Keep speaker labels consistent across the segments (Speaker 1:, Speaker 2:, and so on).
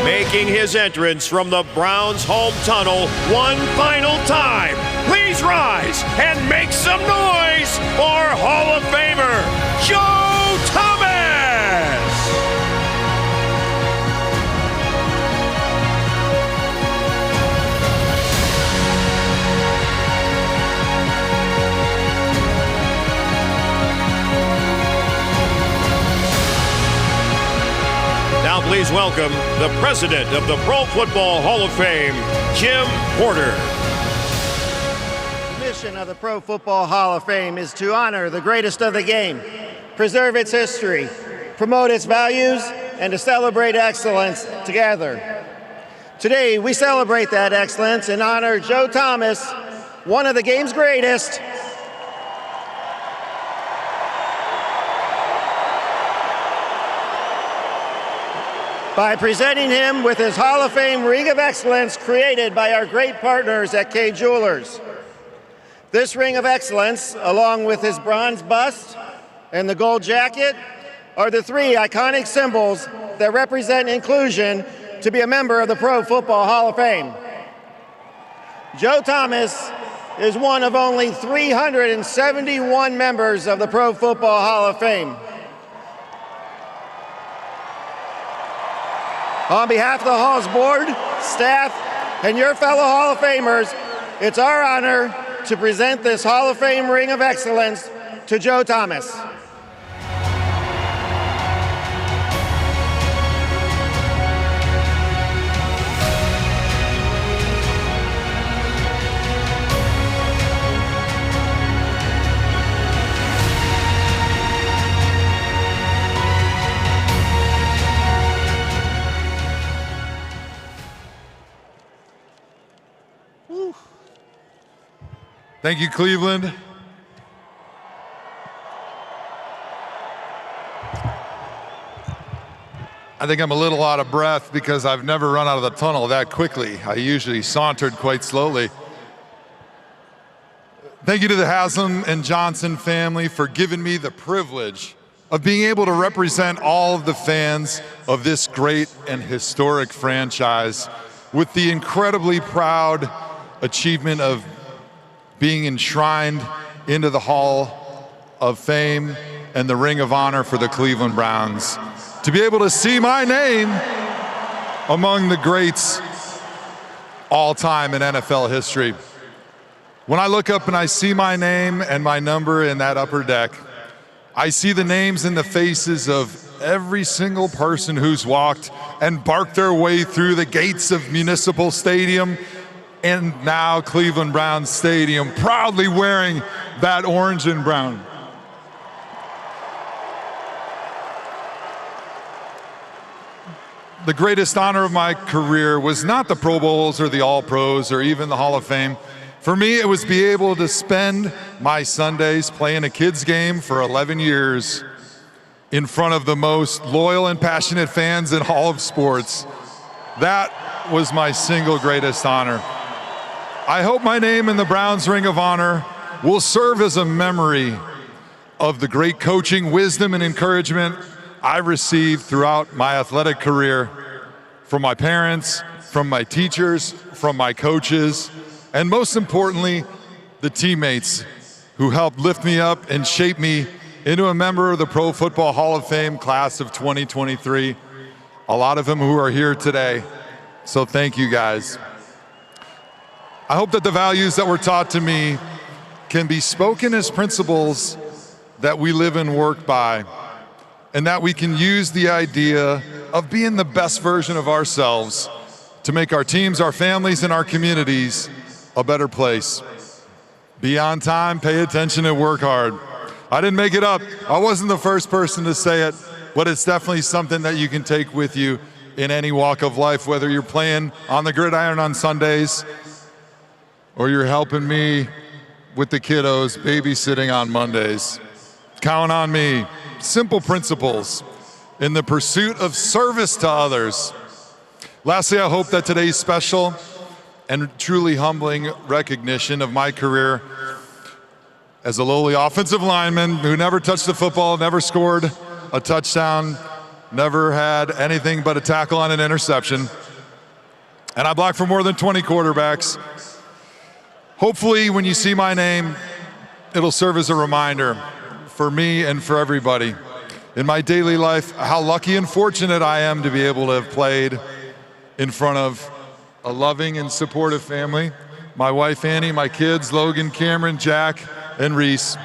Speaker 1: Making his entrance from the Browns' home tunnel one final time, please rise and make some noise for Hall of Famer Joe Thomas! Now please welcome the president of the Pro Football Hall of Fame, Jim Porter.
Speaker 2: The mission of the Pro Football Hall of Fame is to honor the greatest of the game, preserve its history, promote its values, and to celebrate excellence together. Today, we celebrate that excellence and honor Joe Thomas, one of the game's greatest, by presenting him with his Hall of Fame Ring of Excellence created by our great partners at Kay Jewelers. This Ring of Excellence, along with his bronze bust and the gold jacket, are the three iconic symbols that represent inclusion to be a member of the Pro Football Hall of Fame. Joe Thomas is one of only 371 members of the Pro Football Hall of Fame. On behalf of the Hall's board, staff, and your fellow Hall of Famers, it's our honor to present this Hall of Fame Ring of Excellence to Joe Thomas.
Speaker 3: Thank you, Cleveland. I think I'm a little out of breath because I've never run out of the tunnel that quickly. I usually sauntered quite slowly. Thank you to the Haslam and Johnson family for giving me the privilege of being able to represent all of the fans of this great and historic franchise with the incredibly proud achievement of being enshrined into the Hall of Fame and the Ring of Honor for the Cleveland Browns. To be able to see my name among the greats all time in NFL history. When I look up and I see my name and my number in that upper deck, I see the names and the faces of every single person who's walked and barked their way through the gates of Municipal Stadium and now Cleveland Browns Stadium, proudly wearing that orange and brown. The greatest honor of my career was not the Pro Bowls or the All-Pros or even the Hall of Fame. For me, it was be able to spend my Sundays playing a kids game for 11 years in front of the most loyal and passionate fans in all of sports. That was my single greatest honor. I hope my name in the Browns Ring of Honor will serve as a memory of the great coaching, wisdom, and encouragement I received throughout my athletic career from my parents, from my teachers, from my coaches, and most importantly, the teammates who helped lift me up and shape me into a member of the Pro Football Hall of Fame class of 2023. A lot of them who are here today. So thank you guys. I hope that the values that were taught to me can be spoken as principles that we live and work by, and that we can use the idea of being the best version of ourselves to make our teams, our families, and our communities a better place. Be on time, pay attention, and work hard. I didn't make it up. I wasn't the first person to say it, but it's definitely something that you can take with you in any walk of life, whether you're playing on the gridiron on Sundays or you're helping me with the kiddos babysitting on Mondays. Count on me. Simple principles in the pursuit of service to others. Lastly, I hope that today's special and truly humbling recognition of my career as a lowly offensive lineman who never touched the football, never scored a touchdown, never had anything but a tackle on an interception. And I blocked for more than 20 quarterbacks. Hopefully, when you see my name, it'll serve as a reminder for me and for everybody in my daily life how lucky and fortunate I am to be able to have played in front of a loving and supportive family. My wife, Annie, my kids, Logan, Cameron, Jack, and Reese.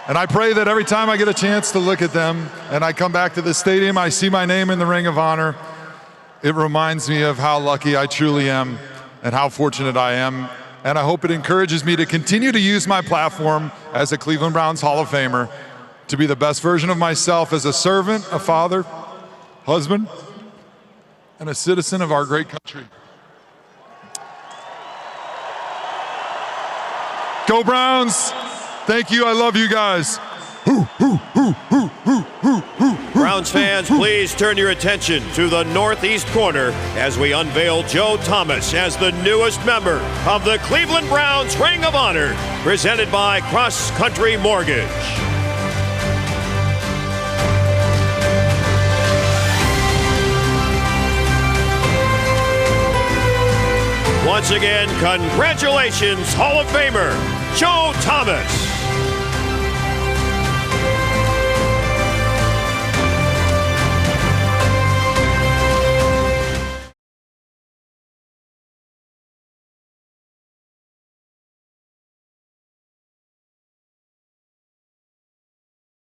Speaker 3: And I pray that every time I get a chance to look at them and I come back to the stadium, I see my name in the Ring of Honor, it reminds me of how lucky I truly am and how fortunate I am. And I hope it encourages me to continue to use my platform as a Cleveland Browns Hall of Famer to be the best version of myself as a servant, a father, husband, and a citizen of our great country. Go Browns! Thank you, I love you guys.
Speaker 1: Browns fans, please turn your attention to the northeast corner as we unveil Joe Thomas as the newest member of the Cleveland Browns Ring of Honor, presented by Cross Country Mortgage. Once again, congratulations, Hall of Famer Joe Thomas.